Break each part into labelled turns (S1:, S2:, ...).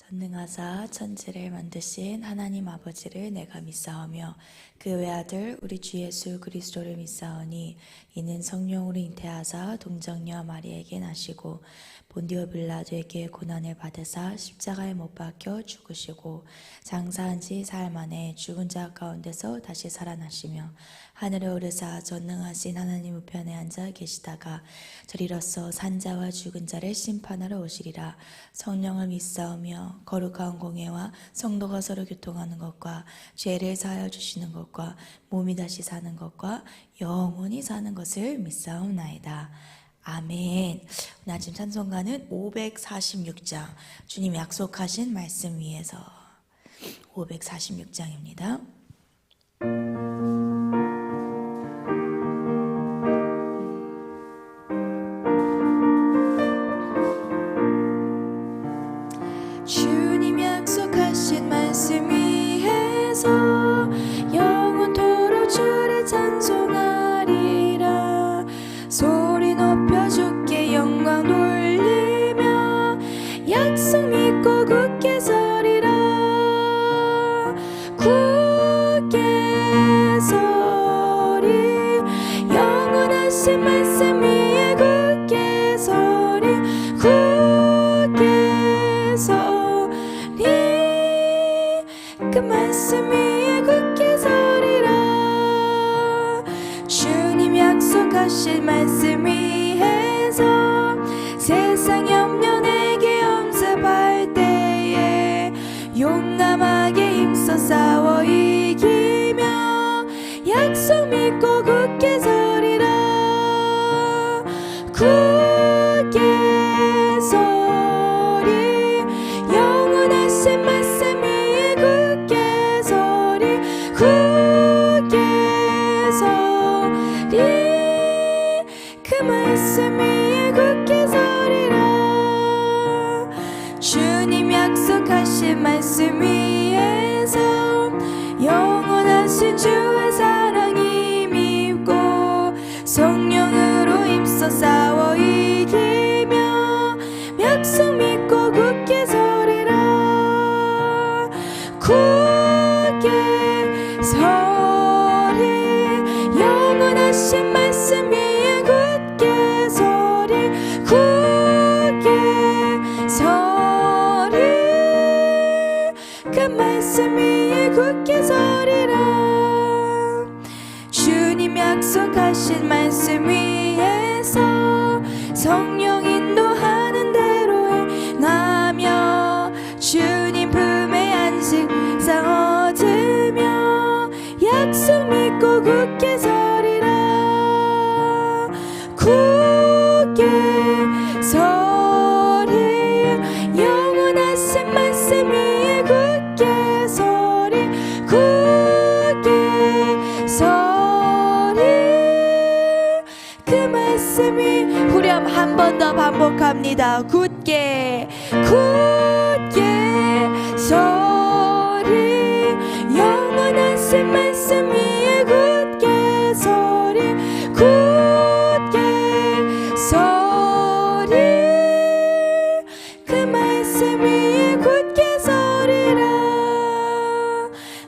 S1: 전능하사 천지를 만드신 하나님 아버지를 내가 믿사오며 그 외아들 우리 주 예수 그리스도를 믿사오니 이는 성령으로 잉태하사 동정녀 마리에게 나시고 본디오 빌라도에게 고난을 받으사 십자가에 못 박혀 죽으시고 장사한 지 사흘 만에 죽은 자 가운데서 다시 살아나시며 하늘에 오르사 전능하신 하나님 우편에 앉아 계시다가 저리로서 산자와 죽은 자를 심판하러 오시리라. 성령을 믿사오며 거룩한 공예와 성도가 서로 교통하는 것과 죄를 사하여 주시는 것과 몸이 다시 사는 것과 영원히 사는 것을 믿사옵나이다. 아멘. 오늘 아침 찬송가는 546장 주님 약속하신 말씀 위에서 546장입니다. 주님 약속하신 말씀 위에서 영원토록 주를 찬송하리라. 소리 높여 주께 영광 돌리며 약속 믿고 굳게 서리라. 굳게 서리 영원하신 말씀 위에 굳게 서리 굳게 서리 그 말씀 위에 굳게 서리라. 주님 약속하신 말씀 위에서 세상 염려 내게 엄습할 때에 용감하게 힘써 싸워 이기며 약속 믿고 굳게 서리라. 굳게 서리 영원하신 말씀 위에 굳게 서리 굳게 서리 그 말씀 위에 굳게 서리라. 주님 약속하신 말씀 위에서 영원하신 주의 사랑이 믿고 성령으로 힘써 싸워 이기며 약속 믿고 굳게 서리라. 굳게 서리 영원하신 말씀 위에 굳게 서리 굳게 서리 그 말씀 위에 굳게 서리라. 주님 약속하신 말씀 위에서 성령 인도하는 대로 행하며 주님 품에 안식상 얻으며 약속 믿고 굳게 서리라. 굳게 서리 영원하신 말씀 위에 굳게 서리 굳게 서리 그 말씀이 후렴 한 번 더 반복합니다. 굳게 서리 영원하신 말씀 위에 굳게 서리 굳게 서리 그 말씀 위에 굳게 서리라.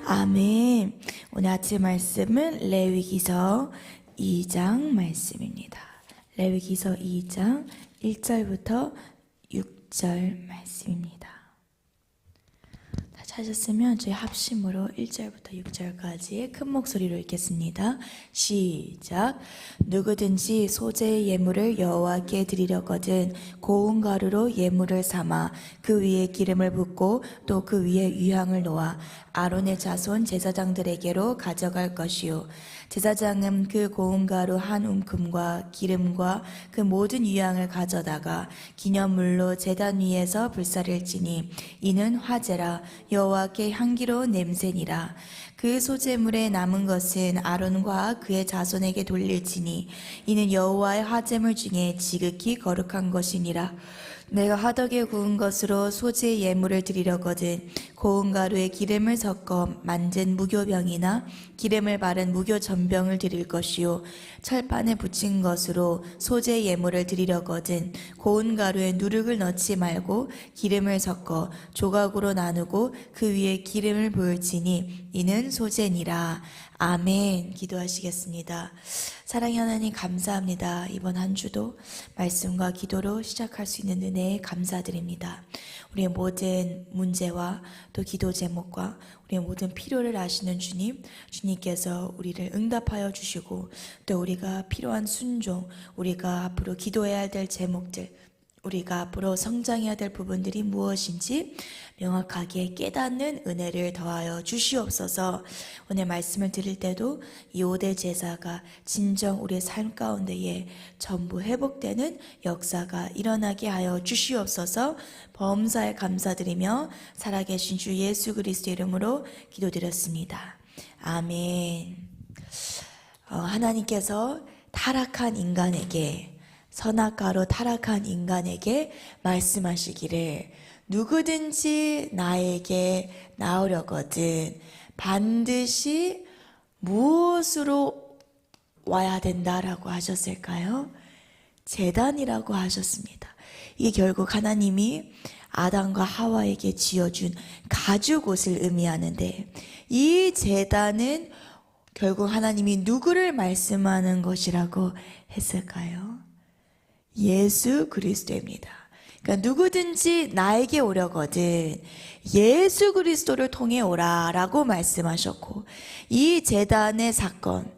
S1: 아멘. 오늘 아침 말씀은 레위기서 2장 말씀입니다. 레위기서 2장 1절부터 6절 말씀입니다. 다 찾았으면 저희 합심으로 1절부터 6절까지 큰 목소리로 읽겠습니다. 시작. 누구든지 소재의 예물을 여호와께 드리려거든 고운 가루로 예물을 삼아 그 위에 기름을 붓고 또 그 위에 유향을 놓아 아론의 자손 제사장들에게로 가져갈 것이요 제사장은 그 고운 가루 한 움큼과 기름과 그 모든 유향을 가져다가 기념물로 제단 위에서 불사를 지니 이는 화제라 여호와께 향기로운 냄새니라. 그 소제물에 남은 것은 아론과 그의 자손에게 돌릴지니 이는 여호와의 화제물 중에 지극히 거룩한 것이니라. 내가 화덕에 구운 것으로 소재의 예물을 드리려거든 고운 가루에 기름을 섞어 만든 무교병이나 기름을 바른 무교전병을 드릴 것이요 철판에 붙인 것으로 소재 예물을 드리려거든 고운 가루에 누룩을 넣지 말고 기름을 섞어 조각으로 나누고 그 위에 기름을 부을지니 이는 소재니라. 아멘. 기도하시겠습니다. 사랑의 하나님 감사합니다. 이번 한 주도 말씀과 기도로 시작할 수 있는 은혜에 감사드립니다. 우리의 모든 문제와 또 기도 제목과 우리의 모든 필요를 아시는 주님, 주님께서 우리를 응답하여 주시고 또 우리가 필요한 순종, 우리가 앞으로 기도해야 될 제목들, 우리가 앞으로 성장해야 될 부분들이 무엇인지 명확하게 깨닫는 은혜를 더하여 주시옵소서. 오늘 말씀을 드릴 때도 이 5대 제사가 진정 우리의 삶 가운데에 전부 회복되는 역사가 일어나게 하여 주시옵소서. 범사에 감사드리며 살아계신 주 예수 그리스도 이름으로 기도드렸습니다. 아멘. 하나님께서 타락한 인간에게 선악과로 타락한 인간에게 말씀하시기를 누구든지 나에게 나오려거든 반드시 무엇으로 와야 된다라고 하셨을까요? 제단이라고 하셨습니다. 이게 결국 하나님이 아담과 하와에게 지어준 가죽옷을 의미하는데 이 제단은 결국 하나님이 누구를 말씀하는 것이라고 했을까요? 예수 그리스도입니다. 그러니까 누구든지 나에게 오려거든 예수 그리스도를 통해 오라라고 말씀하셨고 이 제단의 사건을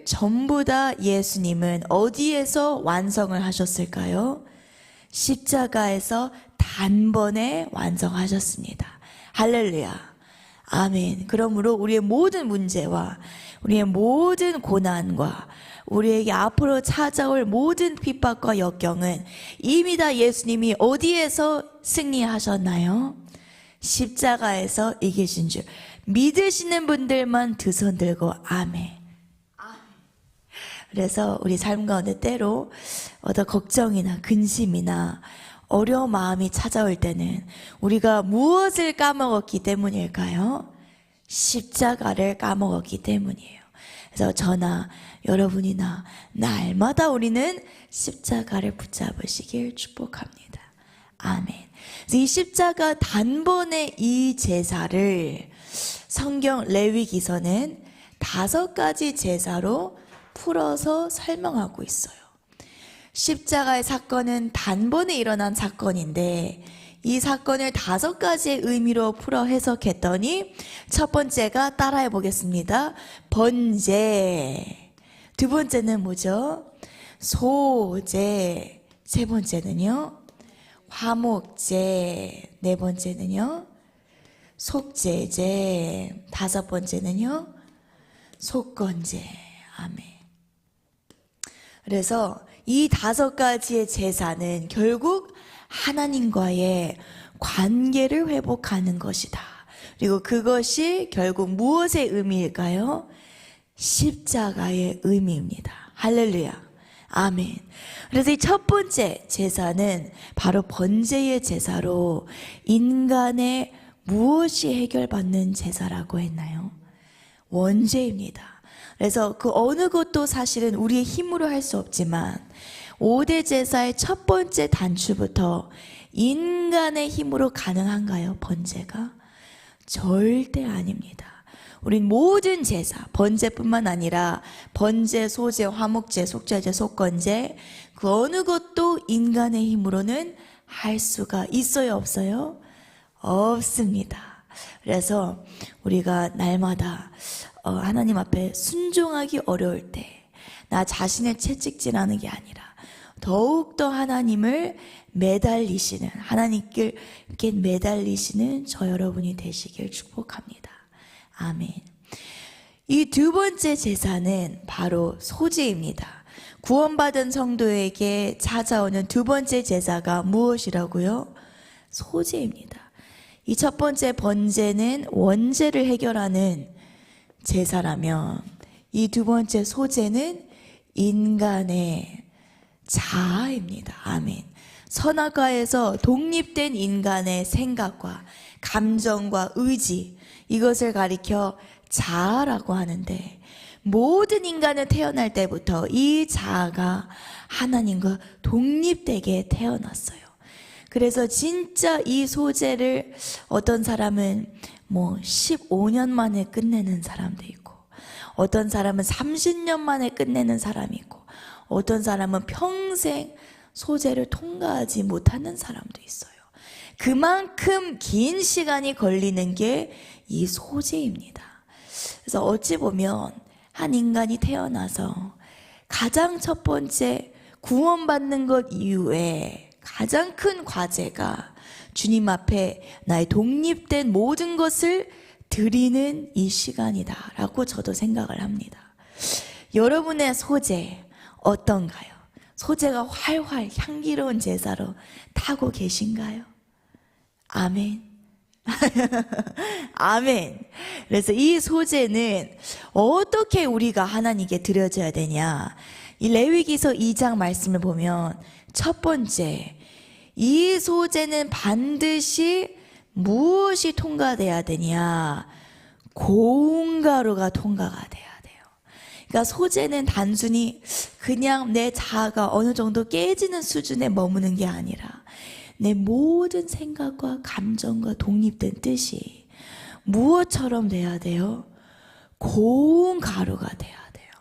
S1: 전부 다 예수님은 어디에서 완성을 하셨을까요? 십자가에서 단번에 완성하셨습니다. 할렐루야. 아멘. 그러므로 우리의 모든 문제와 우리의 모든 고난과 우리에게 앞으로 찾아올 모든 핍박과 역경은 이미 다 예수님이 어디에서 승리하셨나요? 십자가에서 이기신 줄 믿으시는 분들만 두 손 들고 아멘. 그래서 우리 삶 가운데 때로 어떤 걱정이나 근심이나 어려운 마음이 찾아올 때는 우리가 무엇을 까먹었기 때문일까요? 십자가를 까먹었기 때문이에요. 그래서 저나 여러분이나 날마다 우리는 십자가를 붙잡으시길 축복합니다. 아멘. 그래서 이 십자가 단번에 이 제사를 성경 레위기서는 5가지 제사로 풀어서 설명하고 있어요. 십자가의 사건은 단번에 일어난 사건인데 이 사건을 5가지의 의미로 풀어 해석했더니 첫 번째가 따라해 보겠습니다. 번제. 두 번째는 뭐죠? 소제. 세 번째는요? 화목제. 네 번째는요? 속죄제. 5번째는요? 속건제. 아멘. 그래서 이 5가지의 제사는 결국 하나님과의 관계를 회복하는 것이다. 그리고 그것이 결국 무엇의 의미일까요? 십자가의 의미입니다. 할렐루야. 아멘. 그래서 이 첫 번째 제사는 바로 번제의 제사로 인간의 무엇이 해결받는 제사라고 했나요? 원죄입니다. 그래서 그 어느 것도 사실은 우리의 힘으로 할 수 없지만 5대 제사의 첫 번째 단추부터 인간의 힘으로 가능한가요? 번제가? 절대 아닙니다. 우린 모든 제사, 번제뿐만 아니라 번제, 소제, 화목제, 속죄제, 속건제 그 어느 것도 인간의 힘으로는 할 수가 있어요? 없어요? 없습니다. 그래서 우리가 날마다 하나님 앞에 순종하기 어려울 때 나 자신을 채찍질하는 게 아니라 더욱더 하나님을 매달리시는 하나님께 매달리시는 저 여러분이 되시길 축복합니다. 아멘. 이 두 번째 제사는 바로 소제입니다. 구원받은 성도에게 찾아오는 두 번째 제사가 무엇이라고요? 소제입니다. 이 첫 번째 번제는 원죄를 해결하는 제사라면 이 두 번째 소제는 인간의 자아입니다. 아멘. 선악과에서 독립된 인간의 생각과 감정과 의지, 이것을 가리켜 자아라고 하는데, 모든 인간은 태어날 때부터 이 자아가 하나님과 독립되게 태어났어요. 그래서 진짜 이 소재를 어떤 사람은 15년 만에 끝내는 사람도 있고, 어떤 사람은 30년 만에 끝내는 사람이 있고, 어떤 사람은 평생 소재를 통과하지 못하는 사람도 있어요. 그만큼 긴 시간이 걸리는 게 이 소재입니다. 그래서 어찌 보면 한 인간이 태어나서 가장 첫 번째 구원받는 것 이후에 가장 큰 과제가 주님 앞에 나의 독립된 모든 것을 드리는 이 시간이다라고 저도 생각을 합니다. 여러분의 소재 어떤가요? 소재가 활활 향기로운 제사로 타고 계신가요? 아멘. 아멘. 그래서 이 소재는 어떻게 우리가 하나님께 드려져야 되냐? 이 레위기서 2장 말씀을 보면 첫 번째, 이 소재는 반드시 무엇이 통과돼야 되냐? 고운 가루가 통과가 돼야 돼요. 그러니까 소재는 단순히 그냥 내 자아가 어느 정도 깨지는 수준에 머무는 게 아니라 내 모든 생각과 감정과 독립된 뜻이 무엇처럼 돼야 돼요? 고운 가루가 돼야 돼요.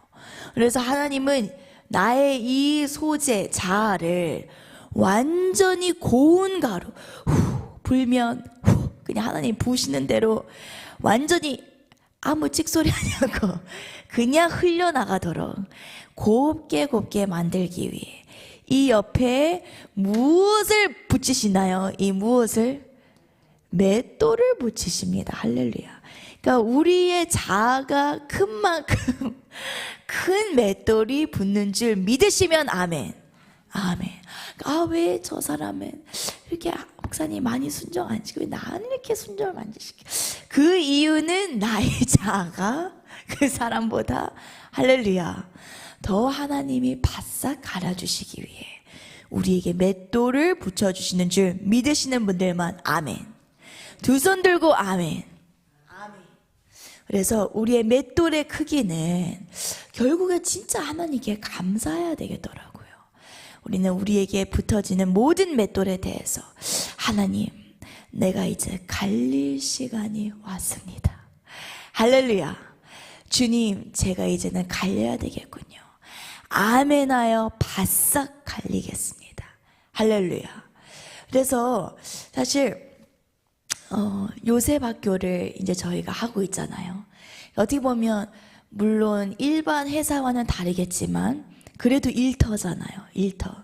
S1: 그래서 하나님은 나의 이 소재, 자아를 완전히 고운 가루, 불면 그냥 하나님 부으시는 대로 완전히 아무 찍소리 아니고 그냥 흘려나가도록 곱게 만들기 위해 이 옆에 무엇을 붙이시나요? 이 무엇을? 맷돌을 붙이십니다. 할렐루야. 그러니까 우리의 자아가 큰 만큼 큰 맷돌이 붙는 줄 믿으시면 아멘. 아멘. 왜 저 사람은 이렇게 목사님 많이 순종 안 시키고 왜 나는 이렇게 순종을 안 시켜? 그 이유는 나의 자아가 그 사람보다 할렐루야 더 하나님이 바싹 갈아주시기 위해 우리에게 맷돌을 붙여주시는 줄 믿으시는 분들만 아멘. 두 손 들고 아멘. 아멘. 그래서 우리의 맷돌의 크기는 결국에 진짜 하나님께 감사해야 되겠더라고요. 우리는 우리에게 붙어지는 모든 맷돌에 대해서 하나님, 내가 이제 갈릴 시간이 왔습니다. 할렐루야. 주님, 제가 이제는 갈려야 되겠군요. 아멘하여 바싹 갈리겠습니다. 할렐루야. 그래서 사실 요셉 학교를 이제 저희가 하고 있잖아요. 어떻게 보면 물론 일반 회사와는 다르겠지만 그래도 일터잖아요. 일터.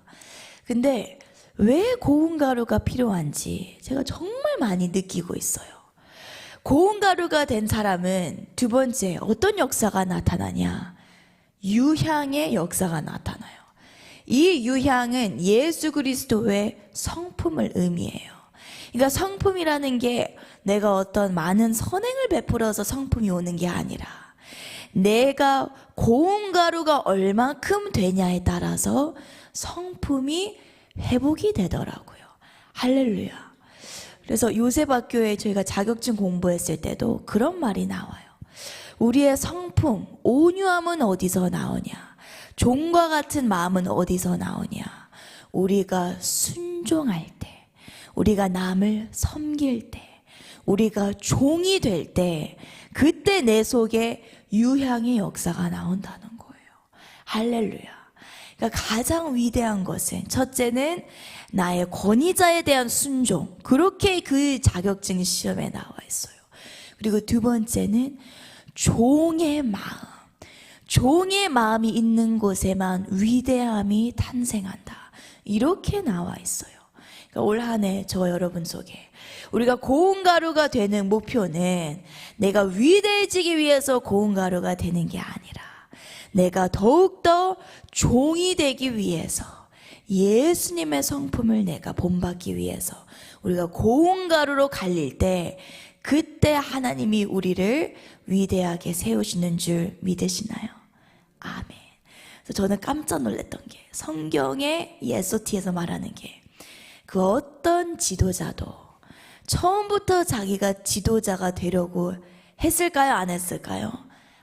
S1: 근데 왜 고운 가루가 필요한지 제가 정말 많이 느끼고 있어요. 고운 가루가 된 사람은 두 번째 어떤 역사가 나타나냐? 유향의 역사가 나타나요. 이 유향은 예수 그리스도의 성품을 의미해요. 그러니까 성품이라는 게 내가 어떤 많은 선행을 베풀어서 성품이 오는 게 아니라 내가 고운 가루가 얼만큼 되냐에 따라서 성품이 회복이 되더라고요. 할렐루야. 그래서 요셉학교에 저희가 자격증 공부했을 때도 그런 말이 나와요. 우리의 성품, 온유함은 어디서 나오냐? 종과 같은 마음은 어디서 나오냐? 우리가 순종할 때, 우리가 남을 섬길 때, 우리가 종이 될 때, 그때 내 속에 유향의 역사가 나온다는 거예요. 할렐루야. 그러니까 가장 위대한 것은 첫째는 나의 권위자에 대한 순종. 그렇게 그 자격증 시험에 나와 있어요. 그리고 두 번째는 종의 마음. 종의 마음이 있는 곳에만 위대함이 탄생한다. 이렇게 나와 있어요. 그러니까 올 한 해 저 여러분 속에 우리가 고운 가루가 되는 목표는 내가 위대해지기 위해서 고운 가루가 되는 게 아니라 내가 더욱더 종이 되기 위해서 예수님의 성품을 내가 본받기 위해서 우리가 고운 가루로 갈릴 때 그때 하나님이 우리를 위대하게 세우시는 줄 믿으시나요? 아멘. 그래서 저는 깜짝 놀랐던 게 성경의 예소티에서 말하는 게 그 어떤 지도자도 처음부터 자기가 지도자가 되려고 했을까요? 안 했을까요?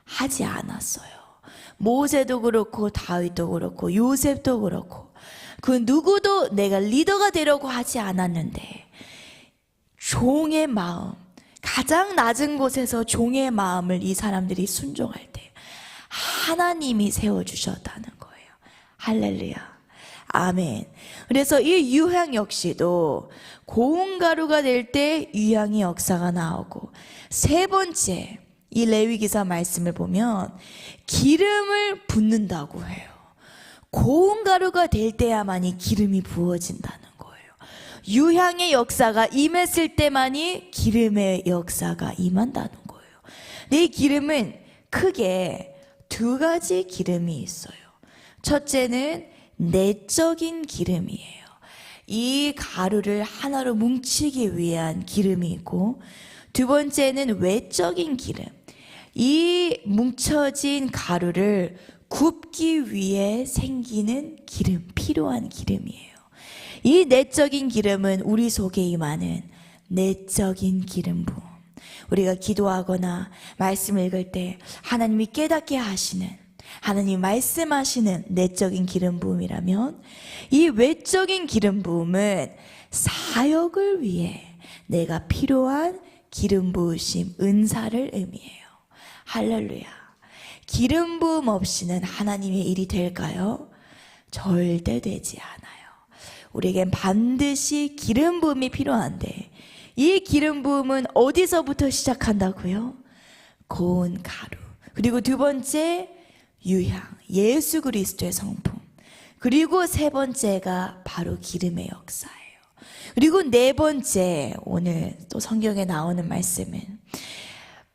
S1: 하지 않았어요. 모세도 그렇고 다윗도 그렇고 요셉도 그렇고 그 누구도 내가 리더가 되려고 하지 않았는데 종의 마음, 가장 낮은 곳에서 종의 마음을 이 사람들이 순종할 때 하나님이 세워주셨다는 거예요. 할렐루야. 아멘. 그래서 이 유향 역시도 고운 가루가 될 때 유향의 역사가 나오고, 세 번째 이 레위기서 말씀을 보면 기름을 붓는다고 해요. 고운 가루가 될 때야만이 기름이 부어진다는 거예요. 유향의 역사가 임했을 때만이 기름의 역사가 임한다는 거예요. 이 기름은 크게 두 가지 기름이 있어요. 첫째는 내적인 기름이에요. 이 가루를 하나로 뭉치기 위한 기름이 있고, 두 번째는 외적인 기름. 이 뭉쳐진 가루를 굽기 위해 생기는 기름, 필요한 기름이에요. 이 내적인 기름은 우리 속에 임하는 내적인 기름 부음. 우리가 기도하거나 말씀을 읽을 때 하나님이 깨닫게 하시는, 하나님이 말씀하시는 내적인 기름 부음이라면, 이 외적인 기름 부음은 사역을 위해 내가 필요한 기름 부으심, 은사를 의미해요. 할렐루야. 기름 부음 없이는 하나님의 일이 될까요? 절대 되지 않아요. 우리에겐 반드시 기름 부음이 필요한데, 이 기름 부음은 어디서부터 시작한다고요? 고운 가루. 그리고 두 번째 유향, 예수 그리스도의 성품. 그리고 세 번째가 바로 기름의 역사예요. 그리고 네 번째, 오늘 또 성경에 나오는 말씀은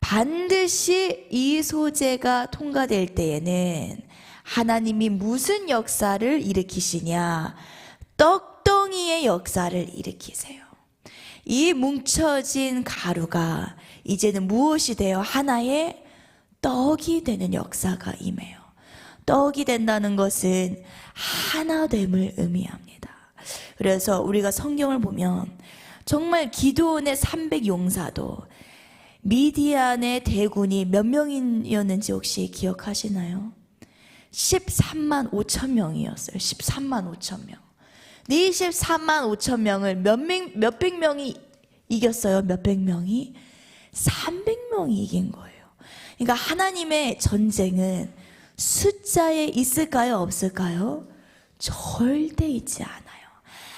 S1: 반드시 이 소재가 통과될 때에는 하나님이 무슨 역사를 일으키시냐? 떡덩이의 역사를 일으키세요. 이 뭉쳐진 가루가 이제는 무엇이 되어 하나의 떡이 되는 역사가 임해요. 떡이 된다는 것은 하나됨을 의미합니다. 그래서 우리가 성경을 보면 정말 기드온의 300용사도 미디안의 대군이 몇 명이었는지 혹시 기억하시나요? 13만 5천 명이었어요. 13만 5천 명. 네 13만 5천 명을 몇백 명이 이겼어요. 몇백 명이? 300명이 이긴 거예요. 그러니까 하나님의 전쟁은 숫자에 있을까요? 없을까요? 절대 있지 않아요.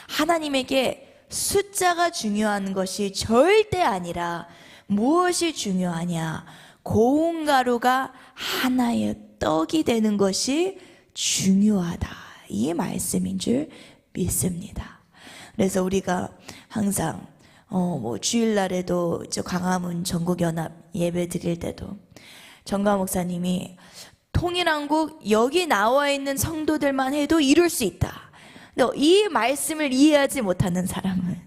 S1: 하나님에게 숫자가 중요한 것이 절대 아니라 무엇이 중요하냐? 고운 가루가 하나의 떡이 되는 것이 중요하다. 이 말씀인 줄 믿습니다. 그래서 우리가 항상 주일날에도 광화문 전국연합 예배 드릴 때도 정가 목사님이 통일한국 여기 나와 있는 성도들만 해도 이룰 수 있다. 근데 이 말씀을 이해하지 못하는 사람은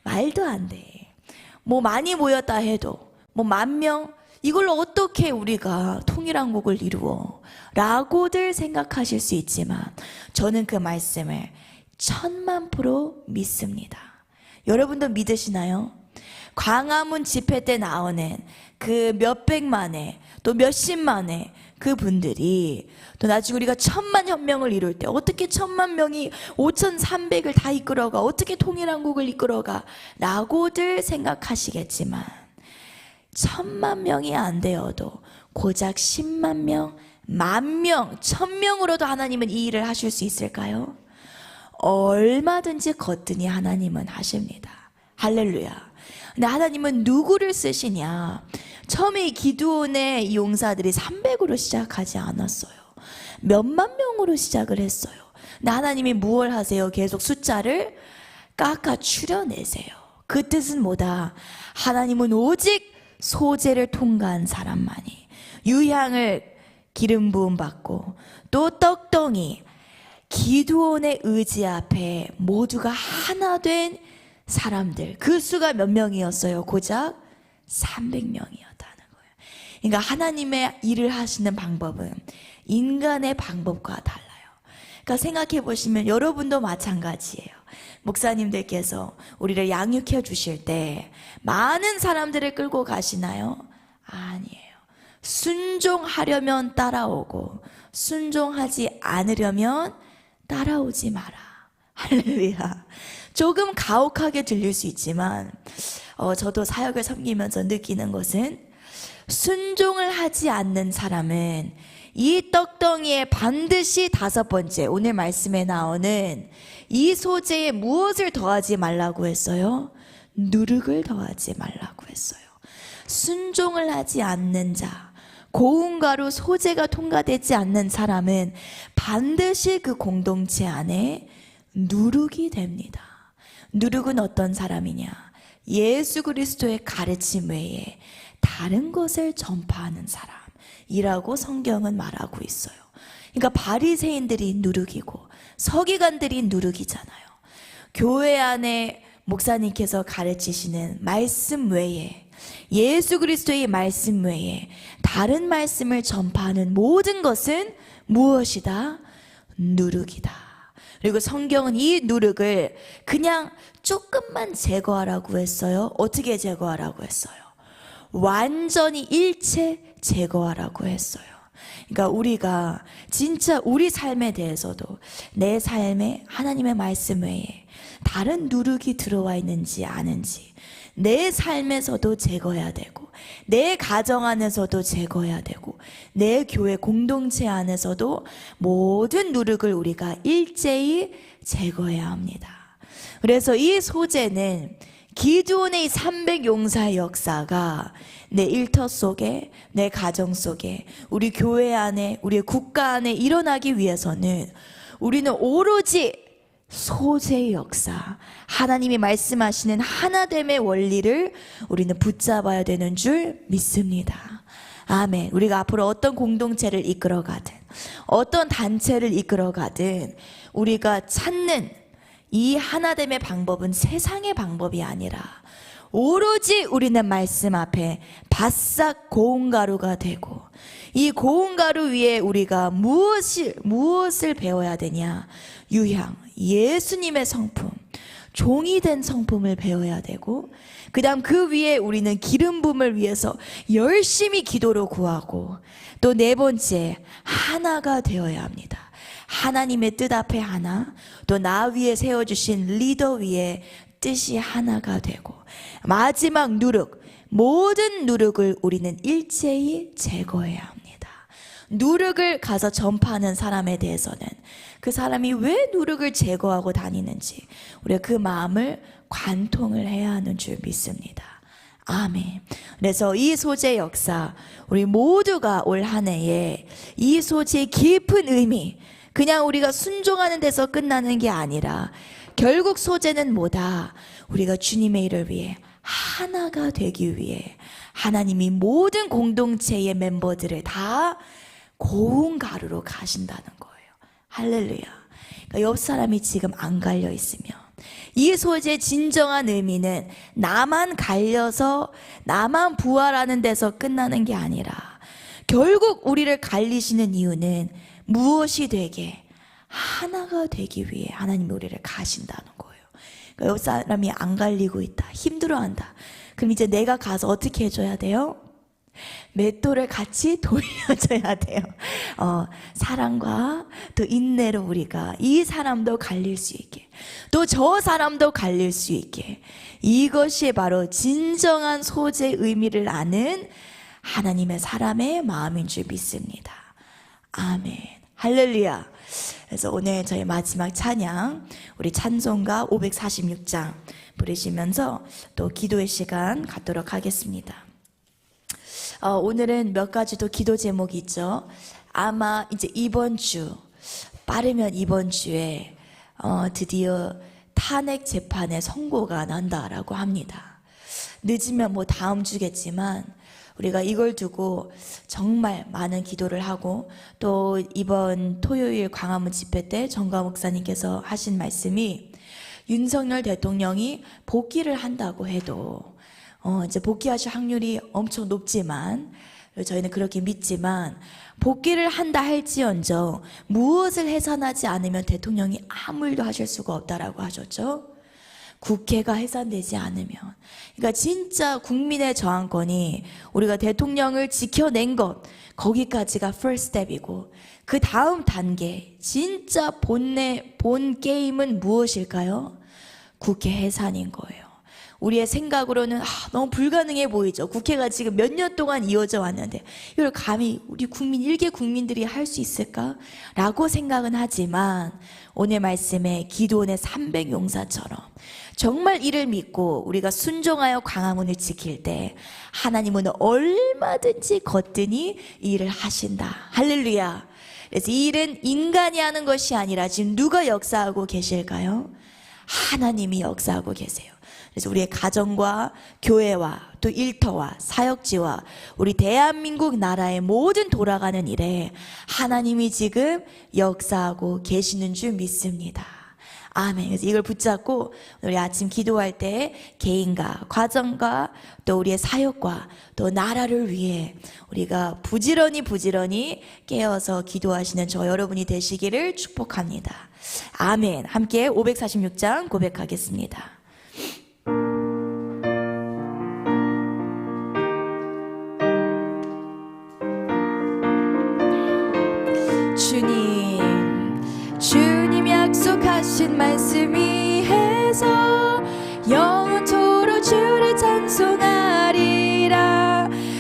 S1: 말도 안 돼. 많이 모였다 해도 10,000명 이걸로 어떻게 우리가 통일한국을 이루어? 라고들 생각하실 수 있지만 저는 그 말씀을 1000,000% 믿습니다. 여러분도 믿으시나요? 광화문 집회 때 나오는 그 몇백만의 또 몇십만의 그 분들이 또 나중에 우리가 10,000,000 혁명을 이룰 때 어떻게 10,000,000 명이 5,300을 다 이끌어가, 어떻게 통일한국을 이끌어가 라고들 생각하시겠지만 10,000,000 명이 안 되어도 고작 100,000 명, 10,000명, 1,000명으로도 하나님은 이 일을 하실 수 있을까요? 얼마든지 거뜬히 하나님은 하십니다. 할렐루야. 근데 하나님은 누구를 쓰시냐? 처음에 이 기드온의 용사들이 300으로 시작하지 않았어요. 몇만 명으로 시작을 했어요. 근데 하나님이 무엇을 하세요? 계속 숫자를 깎아 추려내세요. 그 뜻은 뭐다? 하나님은 오직 소재를 통과한 사람만이 유향을 기름 부음 받고 또 떡덩이 기드온의 의지 앞에 모두가 하나 된 사람들, 그 수가 몇 명이었어요? 고작 300명이었다는 거예요. 그러니까 하나님의 일을 하시는 방법은 인간의 방법과 달라요. 그러니까 생각해 보시면 여러분도 마찬가지예요. 목사님들께서 우리를 양육해 주실 때 많은 사람들을 끌고 가시나요? 아니에요. 순종하려면 따라오고 순종하지 않으려면 따라오지 마라. 할렐루야. 조금 가혹하게 들릴 수 있지만 저도 사역을 섬기면서 느끼는 것은 순종을 하지 않는 사람은 이 떡덩이에 반드시 5번째, 오늘 말씀에 나오는 이 소재에 무엇을 더하지 말라고 했어요? 누룩을 더하지 말라고 했어요. 순종을 하지 않는 자, 고운 가루 소재가 통과되지 않는 사람은 반드시 그 공동체 안에 누룩이 됩니다. 누룩은 어떤 사람이냐? 예수 그리스도의 가르침 외에 다른 것을 전파하는 사람이라고 성경은 말하고 있어요. 그러니까 바리새인들이 누룩이고 서기관들이 누룩이잖아요. 교회 안에 목사님께서 가르치시는 말씀 외에, 예수 그리스도의 말씀 외에 다른 말씀을 전파하는 모든 것은 무엇이다? 누룩이다. 그리고 성경은 이 누룩을 그냥 조금만 제거하라고 했어요. 어떻게 제거하라고 했어요? 완전히 일체 제거하라고 했어요. 그러니까 우리가 진짜 우리 삶에 대해서도 내 삶에 하나님의 말씀 외에 다른 누룩이 들어와 있는지 아는지 내 삶에서도 제거해야 되고 내 가정 안에서도 제거해야 되고 내 교회 공동체 안에서도 모든 누룩을 우리가 일제히 제거해야 합니다. 그래서 이 소재는 기드온의 300용사의 역사가 내 일터 속에, 내 가정 속에, 우리 교회 안에, 우리의 국가 안에 일어나기 위해서는 우리는 오로지 소재의 역사, 하나님이 말씀하시는 하나됨의 원리를 우리는 붙잡아야 되는 줄 믿습니다. 아멘. 우리가 앞으로 어떤 공동체를 이끌어가든 어떤 단체를 이끌어가든 우리가 찾는 이 하나됨의 방법은 세상의 방법이 아니라 오로지 우리는 말씀 앞에 바싹 고운 가루가 되고 이 고운 가루 위에 우리가 무엇을 배워야 되냐? 유향, 예수님의 성품, 종이 된 성품을 배워야 되고 그 다음 그 위에 우리는 기름 부음을 위해서 열심히 기도로 구하고 또 4번째 하나가 되어야 합니다. 하나님의 뜻 앞에 하나, 또 나 위에 세워주신 리더 위에 뜻이 하나가 되고 마지막 누룩, 모든 누룩을 우리는 일제히 제거해야 합니다. 누룩을 가서 전파하는 사람에 대해서는 그 사람이 왜 누룩을 제거하고 다니는지 우리가 그 마음을 관통을 해야 하는 줄 믿습니다. 아멘. 그래서 이 소재 역사, 우리 모두가 올 한 해에 이 소재의 깊은 의미, 그냥 우리가 순종하는 데서 끝나는 게 아니라 결국 소재는 뭐다? 우리가 주님의 일을 위해 하나가 되기 위해 하나님이 모든 공동체의 멤버들을 다 고운 가루로 가신다는 거예요. 할렐루야. 그러니까 옆 사람이 지금 안 갈려 있으면 이 소재의 진정한 의미는 나만 갈려서 나만 부활하는 데서 끝나는 게 아니라 결국 우리를 갈리시는 이유는 무엇이 되게? 하나가 되기 위해 하나님이 우리를 가신다는 거예요. 그러니까 옆 사람이 안 갈리고 있다, 힘들어한다. 그럼 이제 내가 가서 어떻게 해줘야 돼요? 맷돌을 같이 돌려줘야 돼요. 사랑과 또 인내로 우리가 이 사람도 갈릴 수 있게, 또 저 사람도 갈릴 수 있게, 이것이 바로 진정한 소재의 의미를 아는 하나님의 사람의 마음인 줄 믿습니다. 아멘. 할렐루야. 그래서 오늘 저희 마지막 찬양, 우리 찬송가 546장 부르시면서 또 기도의 시간 갖도록 하겠습니다. 오늘은 몇 가지 또 기도 제목이 있죠. 아마 이제 이번 주, 빠르면 이번 주에 드디어 탄핵 재판의 선고가 난다라고 합니다. 늦으면 뭐 다음 주겠지만 우리가 이걸 두고 정말 많은 기도를 하고, 또 이번 토요일 광화문 집회 때 정가 목사님께서 하신 말씀이 윤석열 대통령이 복귀를 한다고 해도 이제 복귀하실 확률이 엄청 높지만, 저희는 그렇게 믿지만 복귀를 한다 할지언정 무엇을 해산하지 않으면 대통령이 아무 일도 하실 수가 없다라고 하셨죠. 국회가 해산되지 않으면, 그러니까 진짜 국민의 저항권이 우리가 대통령을 지켜낸 것, 거기까지가 first step이고, 그 다음 단계, 진짜 본 게임은 무엇일까요? 국회 해산인 거예요. 우리의 생각으로는 너무 불가능해 보이죠. 국회가 지금 몇 년 동안 이어져 왔는데 이걸 감히 우리 국민, 일개 국민들이 할 수 있을까? 라고 생각은 하지만 오늘 말씀에 기드온의 300용사처럼 정말 이를 믿고 우리가 순종하여 광화문을 지킬 때 하나님은 얼마든지 거뜬히 이 일을 하신다. 할렐루야. 그래서 이 일은 인간이 하는 것이 아니라 지금 누가 역사하고 계실까요? 하나님이 역사하고 계세요. 그래서 우리의 가정과 교회와 또 일터와 사역지와 우리 대한민국 나라의 모든 돌아가는 일에 하나님이 지금 역사하고 계시는 줄 믿습니다. 아멘. 그래서 이걸 붙잡고 우리 아침 기도할 때 개인과 가정과 또 우리의 사역과 또 나라를 위해 우리가 부지런히 깨어서 기도하시는 저 여러분이 되시기를 축복합니다. 아멘. 함께 546장 고백하겠습니다. 주님 약속하신 말씀이 해서 영원토록 주를 찬송하리라.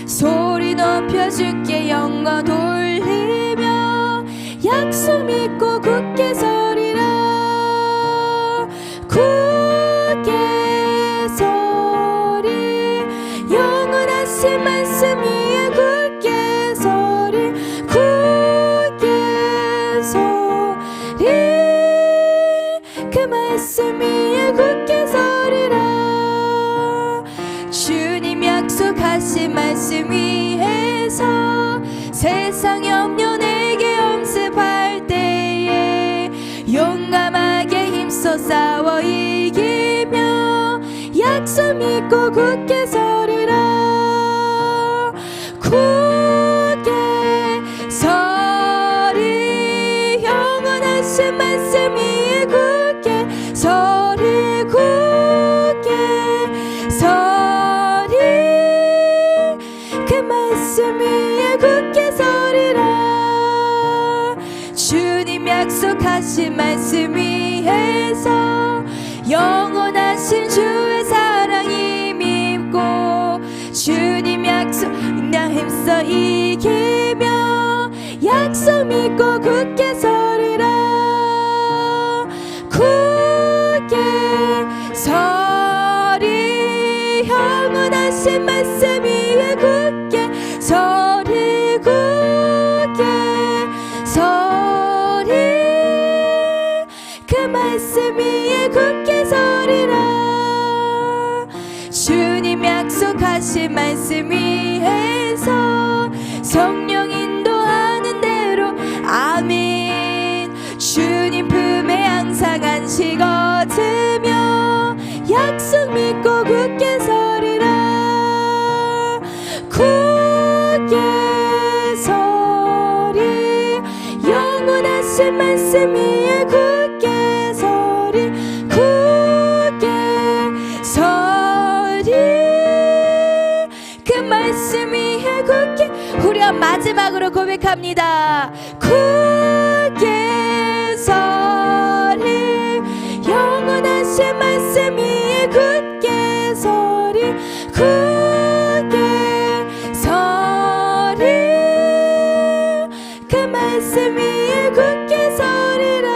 S1: 소리 높여 주께 영광 돌리며 약속 믿고 굳게 서리라. 굳게 서리 영원하신 말씀 위에 굳게 서리. 그 말씀 위에 굳게 서리라. 주님 약속하신 말씀 위에서 세상 염려 내게 엄습할 때에 용감하게 힘써 싸워 이기며 약속 믿고 굳게 서리라. 굳게 서리 영원하신 말씀 위에 굳게 서리. 굳게 서리 그 말씀 위에 굳게 서리라. 주님 약속하신 말씀 위에서 영원하신 주의 사랑이 믿고 주님 약속 나 힘써 이기며 약속 믿고 굳게 서리라. 굳게 서리 영원하신 말씀 위에 굳게 서리. 굳게 서리 그 말씀 위에 굳게 서리라. 주님 약속하신 말씀 위에서 성령 인도하는 대로 아멘. 주님 품에 항상 안식 얻으며 약속 믿고 굳게 서리라. 굳게 서리 영원하신 말씀 위에 굳게 서리. 굳게 서리 그 말씀 위에 굳게. 우리가 마지막으로 고백합니다. 굳게 서리 영원하신 말씀 위에 굳게 서리. 굳게 서리 그 말씀 위에 굳게 서리라.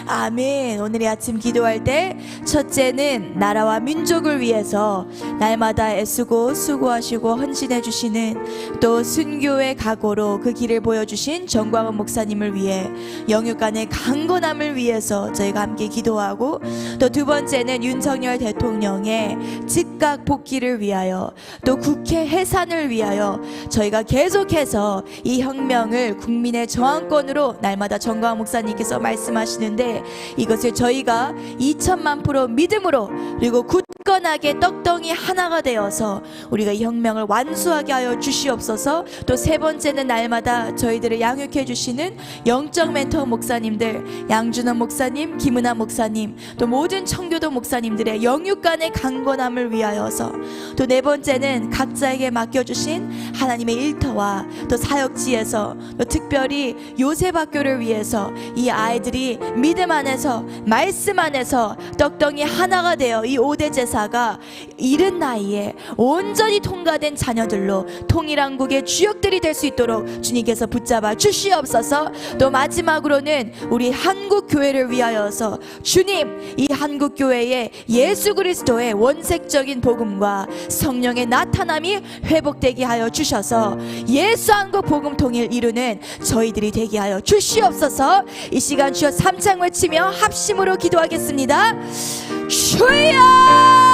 S1: 아멘. 오늘의 아침 기도할 때 첫째는 나라와 민족을 위해서 날마다 애쓰고 수고하시고 헌신해 주시는 또 순교의 각오로 그 길을 보여주신 정광훈 목사님을 위해 영육간의 강건함을 위해서 저희가 함께 기도하고, 또 두 번째는 윤석열 대통령의 즉각 복귀를 위하여 또 국회 해산을 위하여 저희가 계속해서 이 혁명을 국민의 저항권으로 날마다 정광훈 목사님께서 말씀하시는데 이것을 저희가 2000만% 마음으로 믿음으로 그리고 굳건하게 떡덩이 하나가 되어서 우리가 이 혁명을 완수하게 하여 주시옵소서. 또 세 번째는 날마다 저희들을 양육해 주시는 영적 멘토 목사님들, 양준원 목사님, 김은아 목사님, 또 모든 청교도 목사님들의 영육간의 강건함을 위하여서, 또 네 번째는 각자에게 맡겨주신 하나님의 일터와 또 사역지에서 또 특별히 요셉학교를 위해서 이 아이들이 믿음 안에서 말씀 안에서 떡덩이 하나가 되어 이 5대 제사가 이른 나이에 온전히 통과된 자녀들로 통일한국의 주역들이 될 수 있도록 주님께서 붙잡아 주시옵소서. 또 마지막으로는 우리 한국교회를 위하여서 주님, 이 한국교회에 예수 그리스도의 원색적인 복음과 성령의 나타남이 회복되게 하여 주셔서 예수 한국 복음 통일 이루는 저희들이 되게 하여 주시옵소서. 이 시간 주여 3창 외치며 합심으로 기도하겠습니다. 주여!